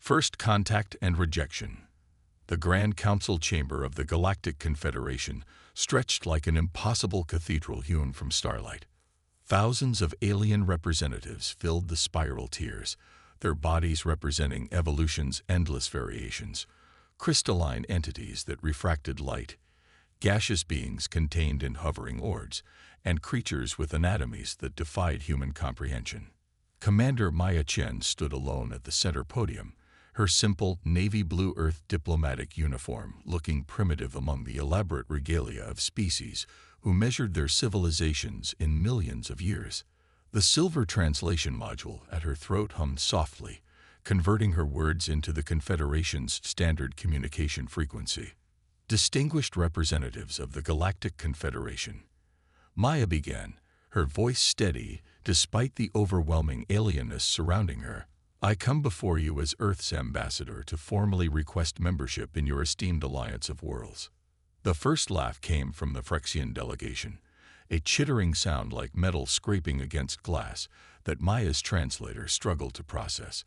First Contact and Rejection. The Grand Council chamber of the Galactic Confederation stretched like an impossible cathedral hewn from starlight. Thousands of alien representatives filled the spiral tiers, their bodies representing evolution's endless variations, crystalline entities that refracted light, gaseous beings contained in hovering orbs, and creatures with anatomies that defied human comprehension. Commander Maya Chen stood alone at the center podium, her simple navy blue Earth diplomatic uniform looking primitive among the elaborate regalia of species who measured their civilizations in millions of years. The silver translation module at her throat hummed softly, converting her words into the Confederation's standard communication frequency. Distinguished representatives of the Galactic Confederation. Maya began, her voice steady despite the overwhelming alienness surrounding her. I come before you as Earth's ambassador to formally request membership in your esteemed alliance of worlds. The first laugh came from the Phyrexian delegation, a chittering sound like metal scraping against glass that Maya's translator struggled to process.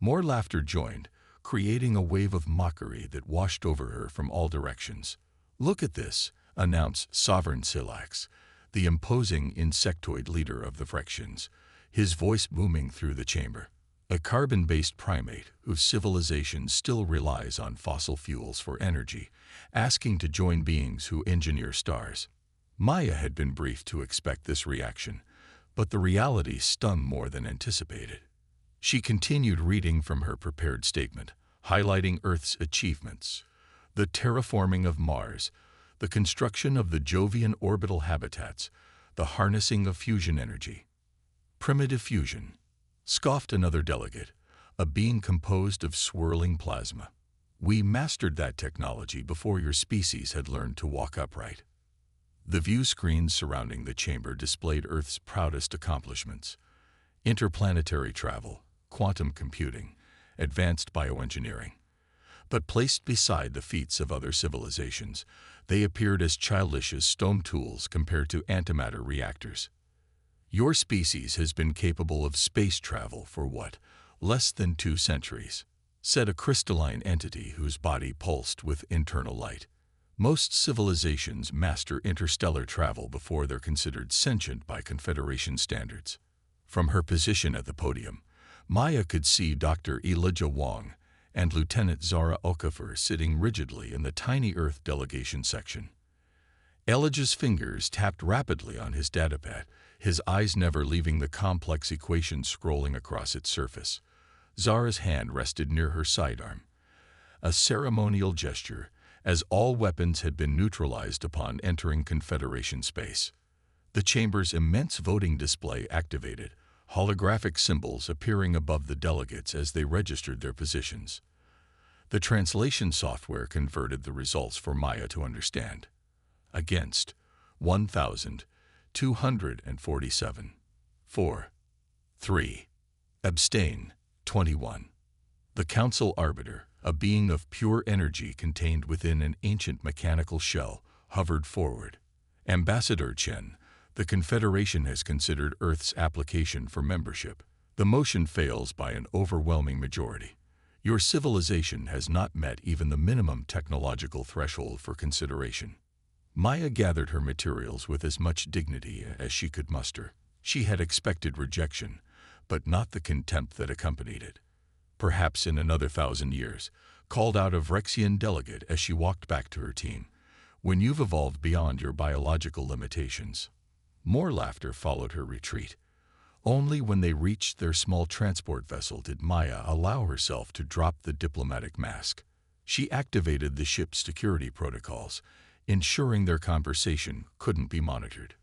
More laughter joined, creating a wave of mockery that washed over her from all directions. Look at this, announced Sovereign Silax, the imposing insectoid leader of the Phyrexians, his voice booming through the chamber. A carbon-based primate whose civilization still relies on fossil fuels for energy, asking to join beings who engineer stars. Maya had been briefed to expect this reaction, but the reality stung more than anticipated. She continued reading from her prepared statement, highlighting Earth's achievements: the terraforming of Mars, the construction of the Jovian orbital habitats, the harnessing of fusion energy. Primitive fusion, scoffed another delegate, a being composed of swirling plasma. We mastered that technology before your species had learned to walk upright. The view screens surrounding the chamber displayed Earth's proudest accomplishments: interplanetary travel, quantum computing, advanced bioengineering. But placed beside the feats of other civilizations, they appeared as childish as stone tools compared to antimatter reactors. Your species has been capable of space travel for what, less than 2 centuries, said a crystalline entity whose body pulsed with internal light. Most civilizations master interstellar travel before they're considered sentient by Confederation standards. From her position at the podium, Maya could see Dr. Elijah Wong and Lieutenant Zara Okafor sitting rigidly in the tiny Earth delegation section. Elijah's fingers tapped rapidly on his datapad, his eyes never leaving the complex equation scrolling across its surface. Zara's hand rested near her sidearm, a ceremonial gesture, as all weapons had been neutralized upon entering Confederation space. The chamber's immense voting display activated, holographic symbols appearing above the delegates as they registered their positions. The translation software converted the results for Maya to understand. Against, 1,247. For. 3. Abstain, 21. The Council Arbiter, a being of pure energy contained within an ancient mechanical shell, hovered forward. Ambassador Chen, the Confederation has considered Earth's application for membership. The motion fails by an overwhelming majority. Your civilization has not met even the minimum technological threshold for consideration. Maya gathered her materials with as much dignity as she could muster. She had expected rejection, but not the contempt that accompanied it. Perhaps in another 1,000 years, called out a Phyrexian delegate as she walked back to her team, when you've evolved beyond your biological limitations. More laughter followed her retreat. Only when they reached their small transport vessel did Maya allow herself to drop the diplomatic mask. She activated the ship's security protocols, ensuring their conversation couldn't be monitored.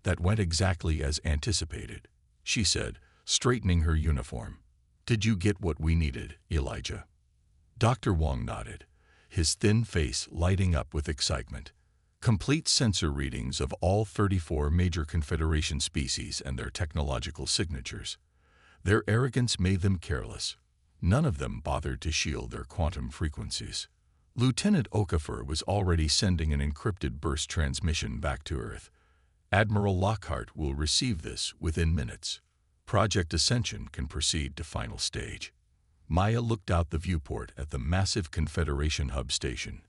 That went exactly as anticipated, she said, straightening her uniform. Did you get what we needed, Elijah? Dr. Wong nodded, his thin face lighting up with excitement. Complete sensor readings of all 34 major Confederation species and their technological signatures. Their arrogance made them careless. None of them bothered to shield their quantum frequencies. Lieutenant Okafor was already sending an encrypted burst transmission back to Earth. Admiral Lockhart will receive this within minutes. Project Ascension can proceed to final stage. Maya looked out the viewport at the massive Confederation hub station.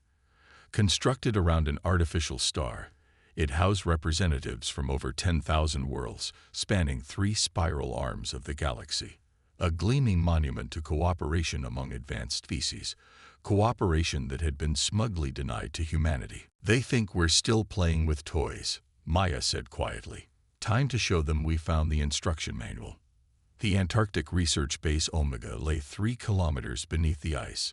Constructed around an artificial star, it housed representatives from over 10,000 worlds, spanning 3 spiral arms of the galaxy. A gleaming monument to cooperation among advanced species, cooperation that had been smugly denied to humanity. "They think we're still playing with toys," Maya said quietly. "Time to show them we found the instruction manual." The Antarctic research base Omega lay 3 kilometers beneath the ice,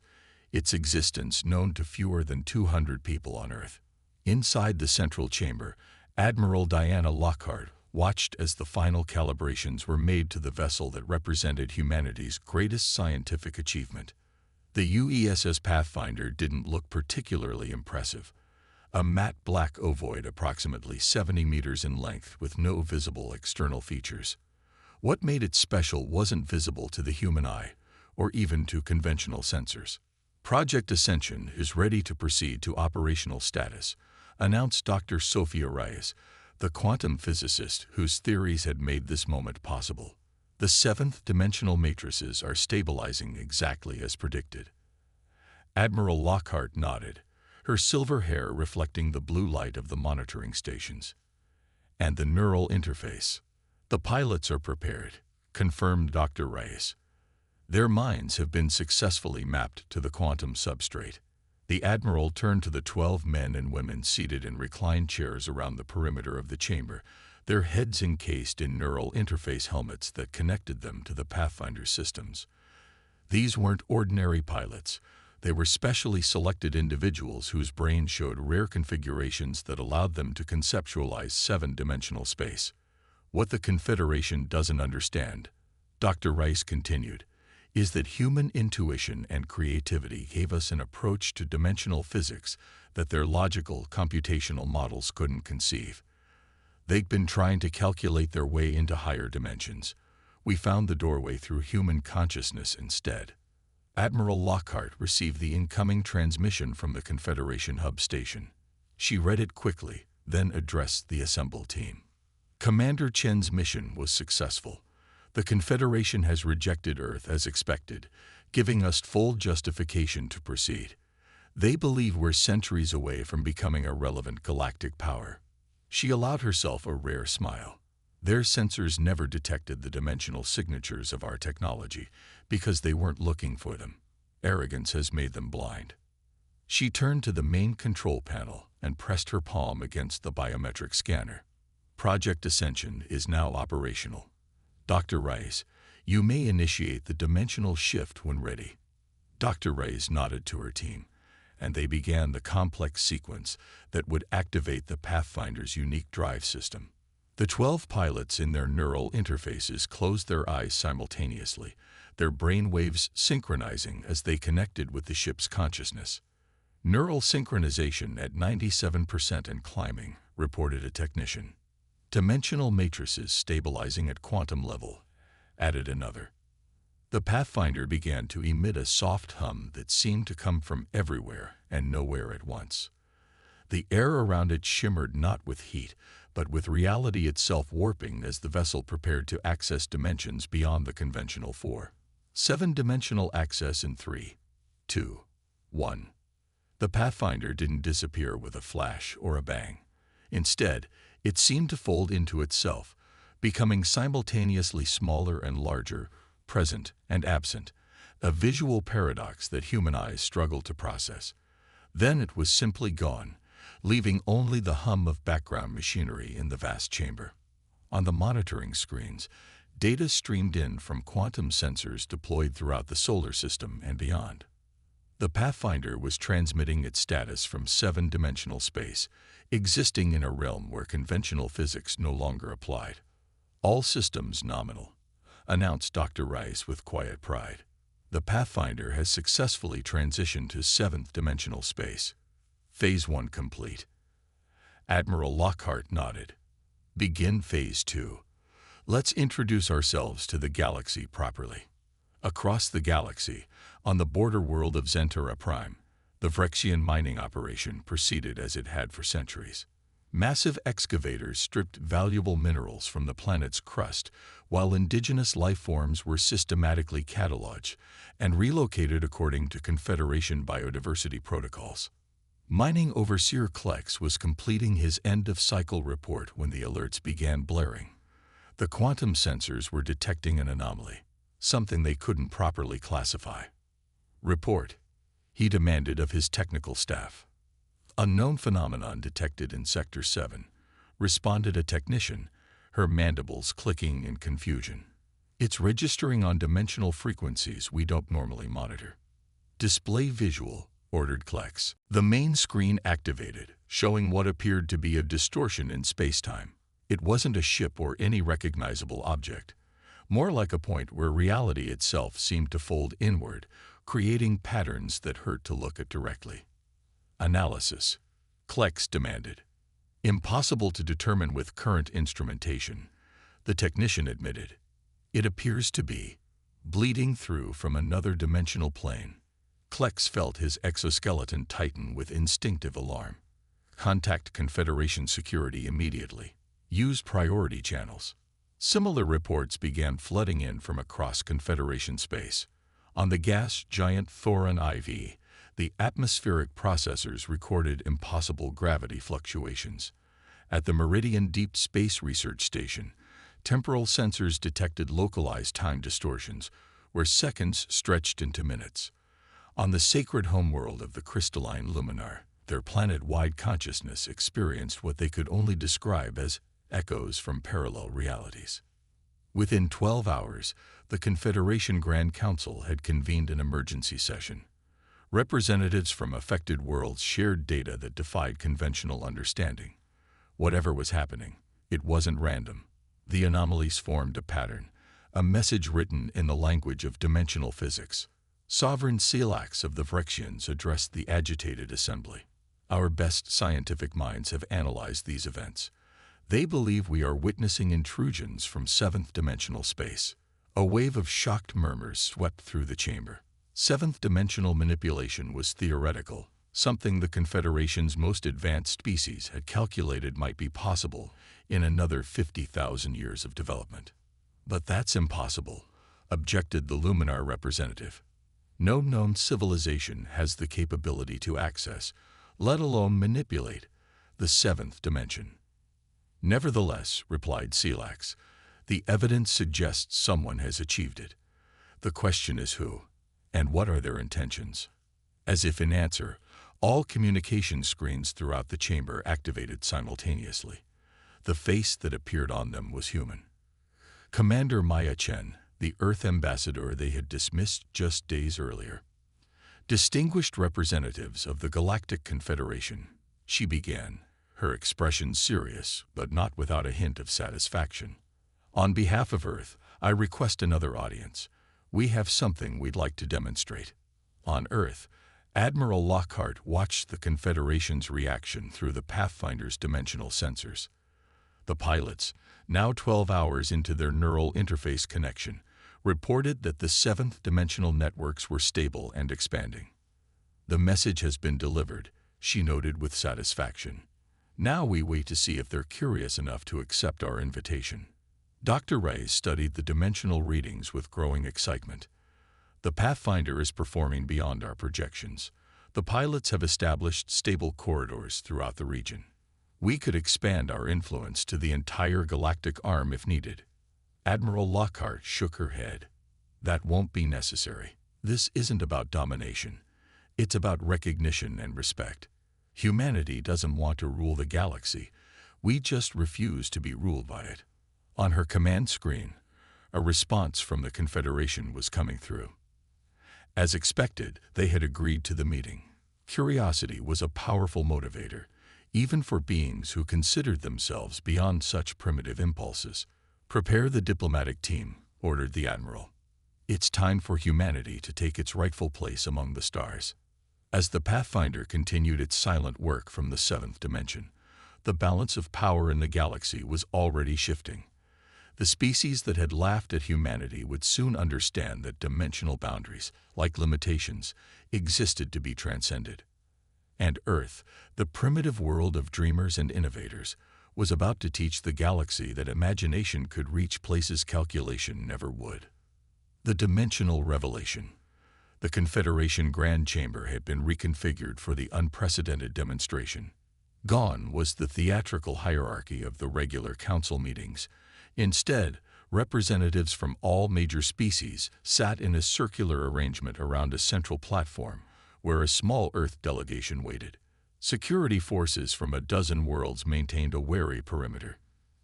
its existence known to fewer than 200 people on Earth. Inside the central chamber, Admiral Diana Lockhart watched as the final calibrations were made to the vessel that represented humanity's greatest scientific achievement. The UESS Pathfinder didn't look particularly impressive. A matte black ovoid approximately 70 meters in length with no visible external features. What made it special wasn't visible to the human eye, or even to conventional sensors. "Project Ascension is ready to proceed to operational status," announced Dr. Sophia Reyes, the quantum physicist whose theories had made this moment possible. "The 7th dimensional matrices are stabilizing exactly as predicted." Admiral Lockhart nodded, her silver hair reflecting the blue light of the monitoring stations. "And the neural interface. The pilots are prepared," confirmed Dr. Reyes. "Their minds have been successfully mapped to the quantum substrate." The Admiral turned to the 12 men and women seated in reclined chairs around the perimeter of the chamber, their heads encased in neural interface helmets that connected them to the Pathfinder systems. These weren't ordinary pilots. They were specially selected individuals whose brains showed rare configurations that allowed them to conceptualize 7-dimensional space. "What the Confederation doesn't understand," Dr. Rice continued, "is that human intuition and creativity gave us an approach to dimensional physics that their logical, computational models couldn't conceive. They'd been trying to calculate their way into higher dimensions. We found the doorway through human consciousness instead." Admiral Lockhart received the incoming transmission from the Confederation hub station. She read it quickly, then addressed the assembled team. "Commander Chen's mission was successful. The Confederation has rejected Earth as expected, giving us full justification to proceed. They believe we're centuries away from becoming a relevant galactic power." She allowed herself a rare smile. "Their sensors never detected the dimensional signatures of our technology because they weren't looking for them. Arrogance has made them blind." She turned to the main control panel and pressed her palm against the biometric scanner. "Project Ascension is now operational. Dr. Rice, you may initiate the dimensional shift when ready." Dr. Rice nodded to her team, and they began the complex sequence that would activate the Pathfinder's unique drive system. The 12 pilots in their neural interfaces closed their eyes simultaneously, their brain waves synchronizing as they connected with the ship's consciousness. "Neural synchronization at 97% and climbing," reported a technician. "Dimensional matrices stabilizing at quantum level," added another. The Pathfinder began to emit a soft hum that seemed to come from everywhere and nowhere at once. The air around it shimmered not with heat, but with reality itself warping as the vessel prepared to access dimensions beyond the conventional 4. 7-dimensional access in 3, 2, 1. The Pathfinder didn't disappear with a flash or a bang. Instead, it seemed to fold into itself, becoming simultaneously smaller and larger, present and absent, a visual paradox that human eyes struggled to process. Then it was simply gone, leaving only the hum of background machinery in the vast chamber. On the monitoring screens, data streamed in from quantum sensors deployed throughout the solar system and beyond. The Pathfinder was transmitting its status from 7-dimensional space, existing in a realm where conventional physics no longer applied. "All systems nominal," announced Dr. Rice with quiet pride. "The Pathfinder has successfully transitioned to 7th-dimensional space. Phase 1 complete." Admiral Lockhart nodded. "Begin Phase 2. Let's introduce ourselves to the galaxy properly." Across the galaxy, on the border world of Zentara Prime, the Vrexian mining operation proceeded as it had for centuries. Massive excavators stripped valuable minerals from the planet's crust, while indigenous life forms were systematically cataloged and relocated according to Confederation biodiversity protocols. Mining overseer Klex was completing his end-of-cycle report when the alerts began blaring. The quantum sensors were detecting an anomaly, something they couldn't properly classify. "Report," he demanded of his technical staff. "Unknown phenomenon detected in Sector 7, responded a technician, her mandibles clicking in confusion. "It's registering on dimensional frequencies we don't normally monitor." "Display visual," ordered Klex. The main screen activated, showing what appeared to be a distortion in space-time. It wasn't a ship or any recognizable object, more like a point where reality itself seemed to fold inward, creating patterns that hurt to look at directly. "Analysis," Klex demanded. "Impossible to determine with current instrumentation," the technician admitted. "It appears to be bleeding through from another dimensional plane." Klex felt his exoskeleton tighten with instinctive alarm. "Contact Confederation security immediately. Use priority channels." Similar reports began flooding in from across Confederation space. On the gas giant Thoron IV, the atmospheric processors recorded impossible gravity fluctuations. At the Meridian Deep Space Research Station, temporal sensors detected localized time distortions, where seconds stretched into minutes. On the sacred homeworld of the crystalline Luminar, their planet-wide consciousness experienced what they could only describe as echoes from parallel realities. Within 12 hours, the Confederation Grand Council had convened an emergency session. Representatives from affected worlds shared data that defied conventional understanding. Whatever was happening, it wasn't random. The anomalies formed a pattern, a message written in the language of dimensional physics. Sovereign Selax of the Phyrexians addressed the agitated assembly. "Our best scientific minds have analyzed these events. They believe we are witnessing intrusions from seventh-dimensional space." A wave of shocked murmurs swept through the chamber. Seventh-dimensional manipulation was theoretical, something the Confederation's most advanced species had calculated might be possible in another 50,000 years of development. "But that's impossible," objected the Luminar representative. "No known civilization has the capability to access, let alone manipulate, the seventh dimension." "Nevertheless," replied Selax, "the evidence suggests someone has achieved it. The question is who, and what are their intentions?" As if in answer, all communication screens throughout the chamber activated simultaneously. The face that appeared on them was human. Commander Maya Chen, the Earth ambassador they had dismissed just days earlier. "Distinguished representatives of the Galactic Confederation," she began, her expression serious but not without a hint of satisfaction. "On behalf of Earth, I request another audience. We have something we'd like to demonstrate." On Earth, Admiral Lockhart watched the Confederation's reaction through the Pathfinder's dimensional sensors. The pilots, now 12 hours into their neural interface connection, reported that the seventh-dimensional networks were stable and expanding. "The message has been delivered," she noted with satisfaction. "Now we wait to see if they're curious enough to accept our invitation." Dr. Reyes studied the dimensional readings with growing excitement. "The Pathfinder is performing beyond our projections. The pilots have established stable corridors throughout the region. We could expand our influence to the entire galactic arm if needed." Admiral Lockhart shook her head. "That won't be necessary. This isn't about domination. It's about recognition and respect. Humanity doesn't want to rule the galaxy. We just refuse to be ruled by it." On her command screen, a response from the Confederation was coming through. As expected, they had agreed to the meeting. Curiosity was a powerful motivator, even for beings who considered themselves beyond such primitive impulses. "Prepare the diplomatic team," ordered the Admiral. "It's time for humanity to take its rightful place among the stars." As the Pathfinder continued its silent work from the seventh dimension, the balance of power in the galaxy was already shifting. The species that had laughed at humanity would soon understand that dimensional boundaries, like limitations, existed to be transcended. And Earth, the primitive world of dreamers and innovators, was about to teach the galaxy that imagination could reach places calculation never would. The dimensional revelation. The Confederation Grand Chamber had been reconfigured for the unprecedented demonstration. Gone was the theatrical hierarchy of the regular council meetings. Instead, representatives from all major species sat in a circular arrangement around a central platform, where a small Earth delegation waited. Security forces from a dozen worlds maintained a wary perimeter.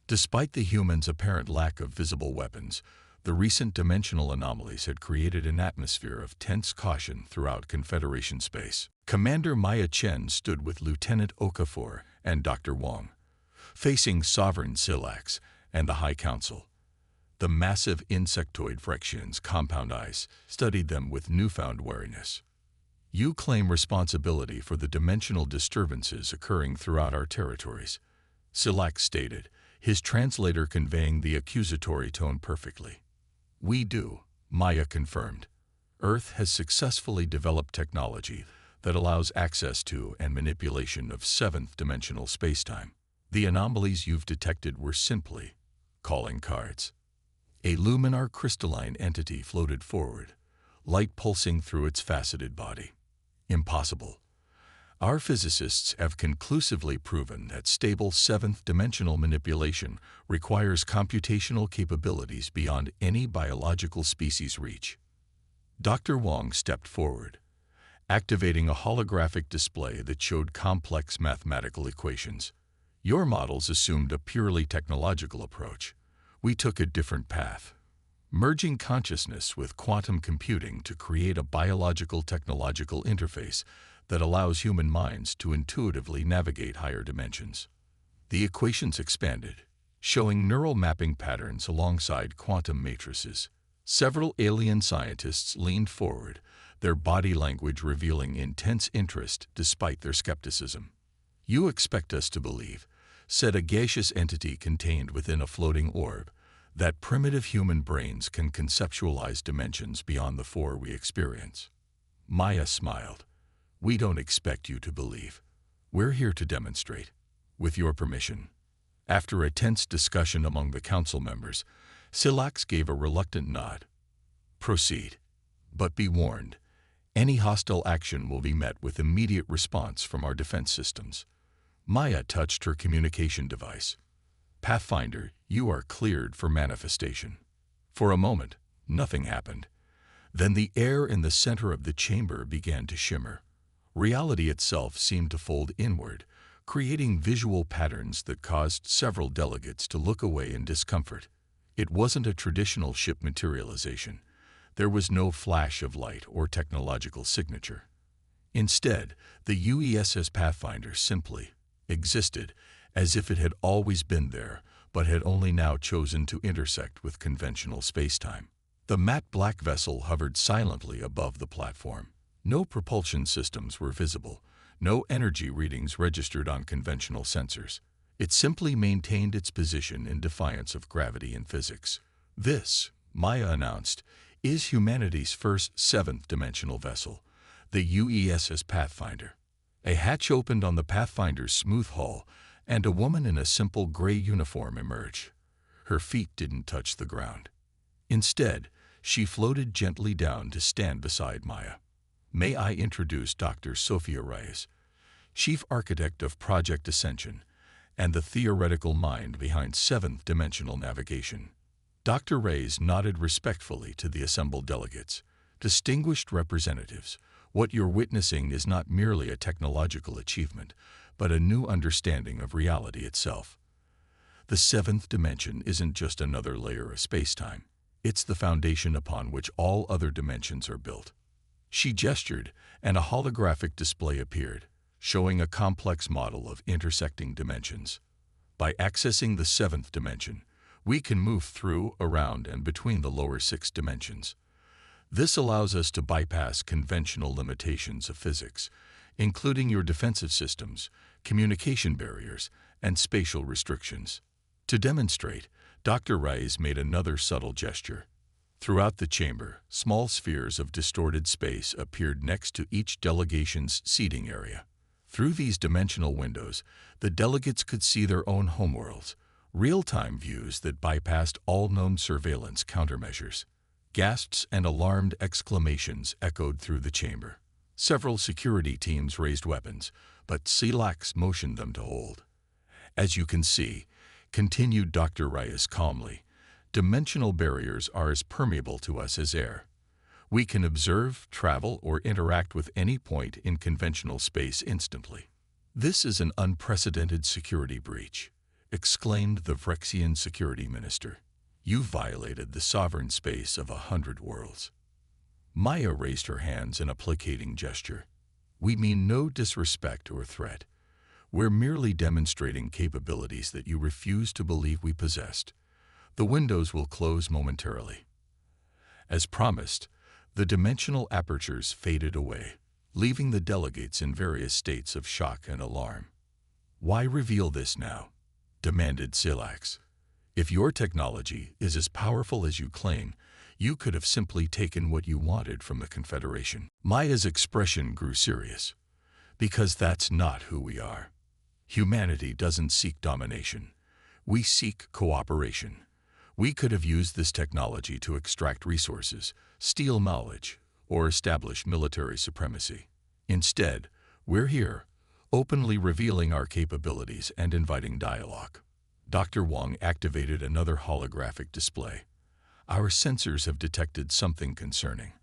Despite the humans' apparent lack of visible weapons, the recent dimensional anomalies had created an atmosphere of tense caution throughout Confederation space. Commander Maya Chen stood with Lieutenant Okafor and Dr. Wong, facing Sovereign Silax and the High Council. The massive insectoid Phyrexians' compound eyes studied them with newfound wariness. You claim responsibility for the dimensional disturbances occurring throughout our territories, Silax stated, his translator conveying the accusatory tone perfectly. We do, Maya confirmed. Earth has successfully developed technology that allows access to and manipulation of seventh-dimensional spacetime. The anomalies you've detected were simply calling cards. A luminar crystalline entity floated forward, light pulsing through its faceted body. Impossible. Our physicists have conclusively proven that stable seventh-dimensional manipulation requires computational capabilities beyond any biological species' reach. Dr. Wong stepped forward, activating a holographic display that showed complex mathematical equations. Your models assumed a purely technological approach. We took a different path, merging consciousness with quantum computing to create a biological-technological interface that allows human minds to intuitively navigate higher dimensions. The equations expanded, showing neural mapping patterns alongside quantum matrices. Several alien scientists leaned forward, their body language revealing intense interest despite their skepticism. You expect us to believe, said a gaseous entity contained within a floating orb, that primitive human brains can conceptualize dimensions beyond the four we experience. Maya smiled. We don't expect you to believe. We're here to demonstrate, with your permission. After a tense discussion among the council members, Silax gave a reluctant nod. Proceed. But be warned, any hostile action will be met with immediate response from our defense systems. Maya touched her communication device. Pathfinder, you are cleared for manifestation. For a moment, nothing happened. Then the air in the center of the chamber began to shimmer. Reality itself seemed to fold inward, creating visual patterns that caused several delegates to look away in discomfort. It wasn't a traditional ship materialization. There was no flash of light or technological signature. Instead, the UESS Pathfinder simply existed as if it had always been there, but had only now chosen to intersect with conventional spacetime. The matte black vessel hovered silently above the platform. No propulsion systems were visible, no energy readings registered on conventional sensors. It simply maintained its position in defiance of gravity and physics. This, Maya announced, is humanity's first seventh-dimensional vessel, the UESS Pathfinder. A hatch opened on the Pathfinder's smooth hull, and a woman in a simple gray uniform emerged. Her feet didn't touch the ground. Instead, she floated gently down to stand beside Maya. May I introduce Dr. Sophia Reyes, Chief Architect of Project Ascension, and the theoretical mind behind seventh-dimensional navigation. Dr. Reyes nodded respectfully to the assembled delegates. Distinguished representatives, what you're witnessing is not merely a technological achievement, but a new understanding of reality itself. The seventh dimension isn't just another layer of spacetime. It's the foundation upon which all other dimensions are built. She gestured, and a holographic display appeared, showing a complex model of intersecting dimensions. By accessing the seventh dimension, we can move through, around, and between the lower six dimensions. This allows us to bypass conventional limitations of physics, including your defensive systems, communication barriers, and spatial restrictions. To demonstrate, Dr. Reyes made another subtle gesture. Throughout the chamber, small spheres of distorted space appeared next to each delegation's seating area. Through these dimensional windows, the delegates could see their own homeworlds, real-time views that bypassed all known surveillance countermeasures. Gasps and alarmed exclamations echoed through the chamber. Several security teams raised weapons, but Silax motioned them to hold. As you can see, continued Dr. Reyes calmly, dimensional barriers are as permeable to us as air. We can observe, travel, or interact with any point in conventional space instantly. This is an unprecedented security breach, exclaimed the Vrexian security minister. You violated the sovereign space of 100 worlds. Maya raised her hands in a placating gesture. We mean no disrespect or threat. We're merely demonstrating capabilities that you refuse to believe we possessed. The windows will close momentarily. As promised, the dimensional apertures faded away, leaving the delegates in various states of shock and alarm. Why reveal this now? Demanded Silax. If your technology is as powerful as you claim, you could have simply taken what you wanted from the Confederation. Maya's expression grew serious. Because that's not who we are. Humanity doesn't seek domination. We seek cooperation. We could have used this technology to extract resources, steal knowledge, or establish military supremacy. Instead, we're here, openly revealing our capabilities and inviting dialogue. Dr. Wong activated another holographic display. Our sensors have detected something concerning,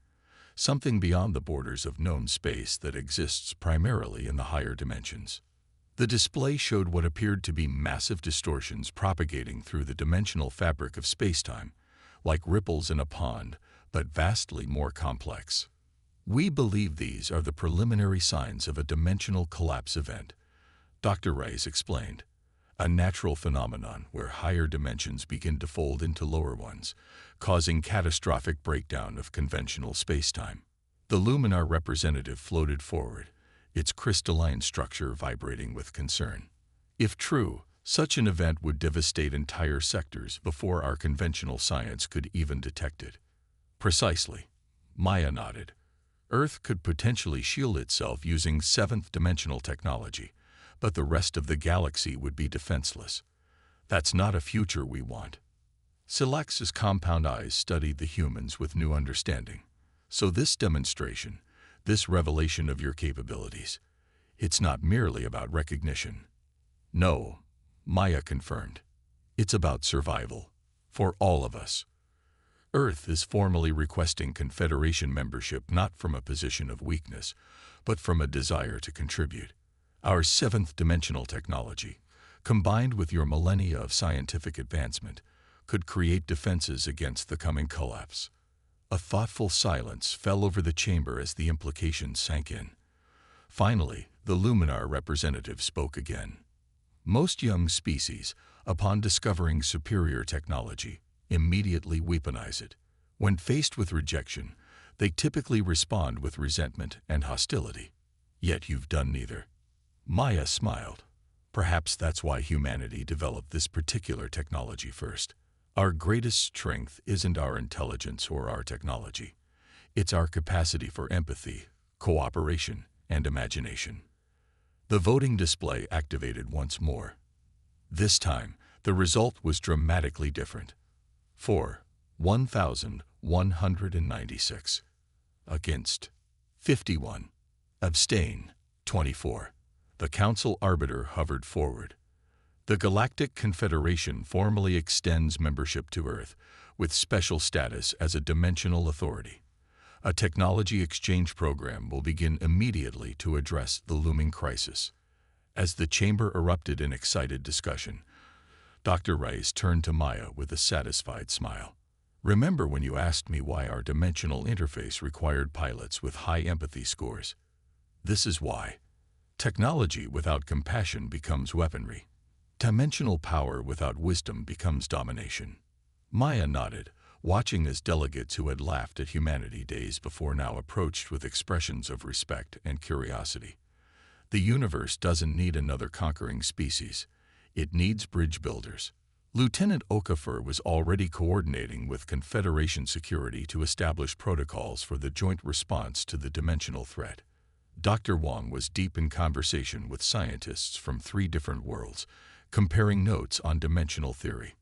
something beyond the borders of known space that exists primarily in the higher dimensions. The display showed what appeared to be massive distortions propagating through the dimensional fabric of spacetime, like ripples in a pond, but vastly more complex. We believe these are the preliminary signs of a dimensional collapse event, Dr. Reyes explained. A natural phenomenon where higher dimensions begin to fold into lower ones, causing catastrophic breakdown of conventional spacetime. The Luminar representative floated forward, its crystalline structure vibrating with concern. If true, such an event would devastate entire sectors before our conventional science could even detect it. Precisely. Maya nodded. Earth could potentially shield itself using seventh-dimensional technology, but the rest of the galaxy would be defenseless. That's not a future we want. Silax's compound eyes studied the humans with new understanding. So this demonstration, this revelation of your capabilities, it's not merely about recognition. No, Maya confirmed. It's about survival, for all of us. Earth is formally requesting Confederation membership not from a position of weakness, but from a desire to contribute. Our seventh-dimensional technology, combined with your millennia of scientific advancement, could create defenses against the coming collapse. A thoughtful silence fell over the chamber as the implications sank in. Finally, the Luminar representative spoke again. Most young species, upon discovering superior technology, immediately weaponize it. When faced with rejection, they typically respond with resentment and hostility. Yet you've done neither. Maya smiled. Perhaps that's why humanity developed this particular technology first. Our greatest strength isn't our intelligence or our technology. It's our capacity for empathy, cooperation, and imagination. The voting display activated once more. This time, the result was dramatically different. For 1,196. Against 51. Abstain 24. The Council Arbiter hovered forward. The Galactic Confederation formally extends membership to Earth, with special status as a dimensional authority. A technology exchange program will begin immediately to address the looming crisis. As the chamber erupted in excited discussion, Dr. Reyes turned to Maya with a satisfied smile. Remember when you asked me why our dimensional interface required pilots with high empathy scores? This is why. Technology without compassion becomes weaponry. Dimensional power without wisdom becomes domination. Maya nodded, watching as delegates who had laughed at humanity days before now approached with expressions of respect and curiosity. The universe doesn't need another conquering species. It needs bridge builders. Lieutenant Okafor was already coordinating with Confederation security to establish protocols for the joint response to the dimensional threat. Dr. Wong was deep in conversation with scientists from 3 different worlds, comparing notes on dimensional theory.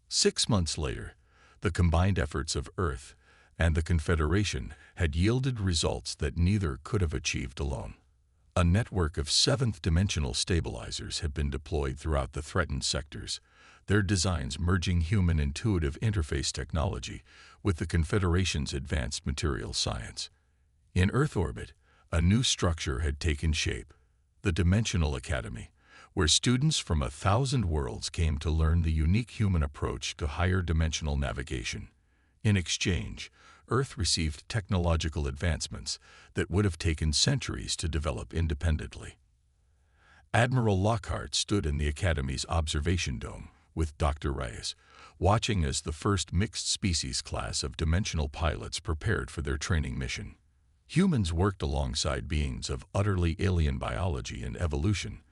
6 months later, the combined efforts of Earth and the Confederation had yielded results that neither could have achieved alone. A network of seventh-dimensional stabilizers had been deployed throughout the threatened sectors, their designs merging human intuitive interface technology with the Confederation's advanced material science. In Earth orbit, a new structure had taken shape, the Dimensional Academy, where students from 1,000 worlds came to learn the unique human approach to higher dimensional navigation. In exchange, Earth received technological advancements that would have taken centuries to develop independently. Admiral Lockhart stood in the Academy's observation dome with Dr. Reyes, watching as the first mixed-species class of dimensional pilots prepared for their training mission. Humans worked alongside beings of utterly alien biology and evolution,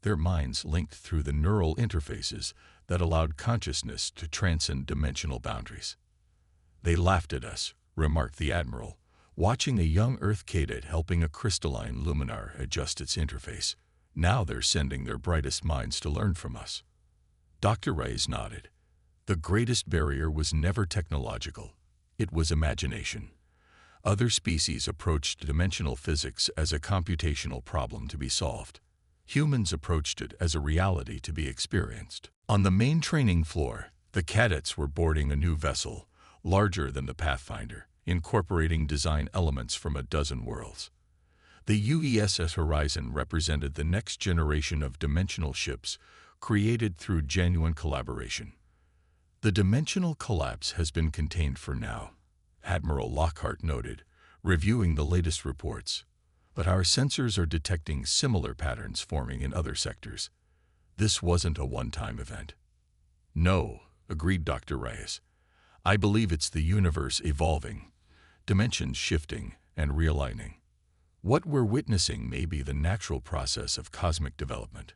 their minds linked through the neural interfaces that allowed consciousness to transcend dimensional boundaries. "They laughed at us," remarked the Admiral, watching a young Earth cadet helping a crystalline luminar adjust its interface. "Now they're sending their brightest minds to learn from us." Dr. Reyes nodded. The greatest barrier was never technological. It was imagination. Other species approached dimensional physics as a computational problem to be solved. Humans approached it as a reality to be experienced. On the main training floor, the cadets were boarding a new vessel, larger than the Pathfinder, incorporating design elements from a dozen worlds. The UESS Horizon represented the next generation of dimensional ships created through genuine collaboration. "The dimensional collapse has been contained for now," Admiral Lockhart noted, reviewing the latest reports. "But our sensors are detecting similar patterns forming in other sectors. This wasn't a one-time event." "No," agreed Dr. Reyes. "I believe it's the universe evolving, dimensions shifting and realigning. What we're witnessing may be the natural process of cosmic development,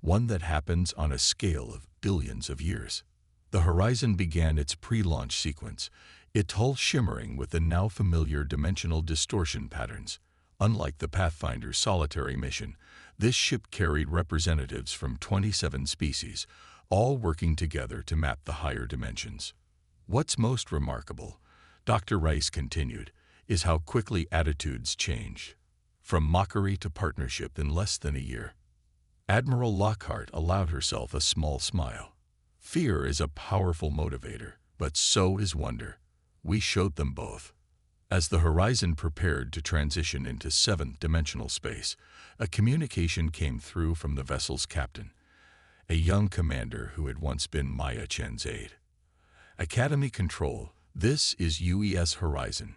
one that happens on a scale of billions of years." The Horizon began its pre-launch sequence, its hull shimmering with the now familiar dimensional distortion patterns. Unlike the Pathfinder's solitary mission, this ship carried representatives from 27 species, all working together to map the higher dimensions. "What's most remarkable," Dr. Rice continued, "is how quickly attitudes change, from mockery to partnership in less than a year." Admiral Lockhart allowed herself a small smile. "Fear is a powerful motivator, but so is wonder. We showed them both." As the Horizon prepared to transition into seventh-dimensional space, a communication came through from the vessel's captain, a young commander who had once been Maya Chen's aide. "Academy Control, this is UES Horizon.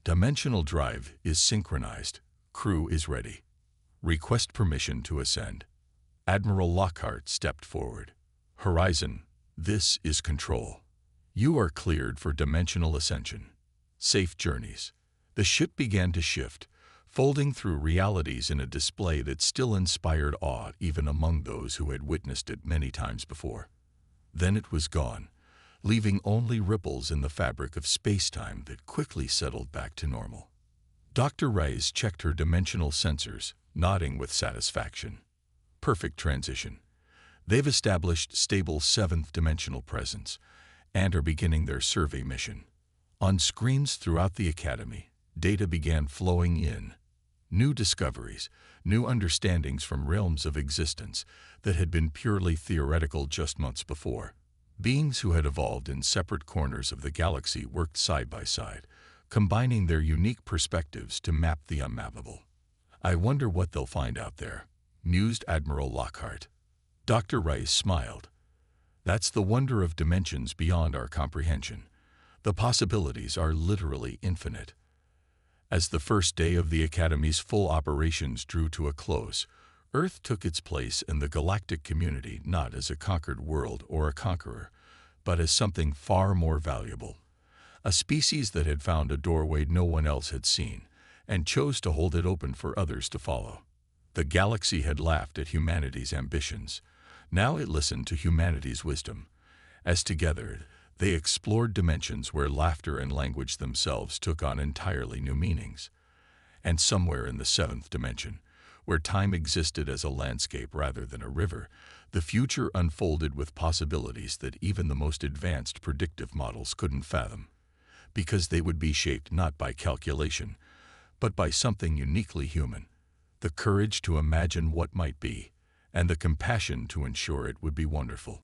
Dimensional drive is synchronized. Crew is ready. Request permission to ascend." Admiral Lockhart stepped forward. "Horizon, this is Control. You are cleared for dimensional ascension. Safe journeys." The ship began to shift, folding through realities in a display that still inspired awe even among those who had witnessed it many times before. Then it was gone, leaving only ripples in the fabric of space-time that quickly settled back to normal. Dr. Reyes checked her dimensional sensors, nodding with satisfaction. Perfect transition. They've established stable seventh-dimensional presence and are beginning their survey mission. On screens throughout the Academy, data began flowing in. New discoveries, new understandings from realms of existence that had been purely theoretical just months before. Beings who had evolved in separate corners of the galaxy worked side by side, combining their unique perspectives to map the unmappable. "I wonder what they'll find out there," mused Admiral Lockhart. Dr. Rice smiled. "That's the wonder of dimensions beyond our comprehension. The possibilities are literally infinite." As the first day of the Academy's full operations drew to a close, Earth took its place in the galactic community not as a conquered world or a conqueror, but as something far more valuable. A species that had found a doorway no one else had seen, and chose to hold it open for others to follow. The galaxy had laughed at humanity's ambitions. Now it listened to humanity's wisdom. As together, they explored dimensions where laughter and language themselves took on entirely new meanings. And somewhere in the seventh dimension, where time existed as a landscape rather than a river, the future unfolded with possibilities that even the most advanced predictive models couldn't fathom, because they would be shaped not by calculation, but by something uniquely human: the courage to imagine what might be, and the compassion to ensure it would be wonderful.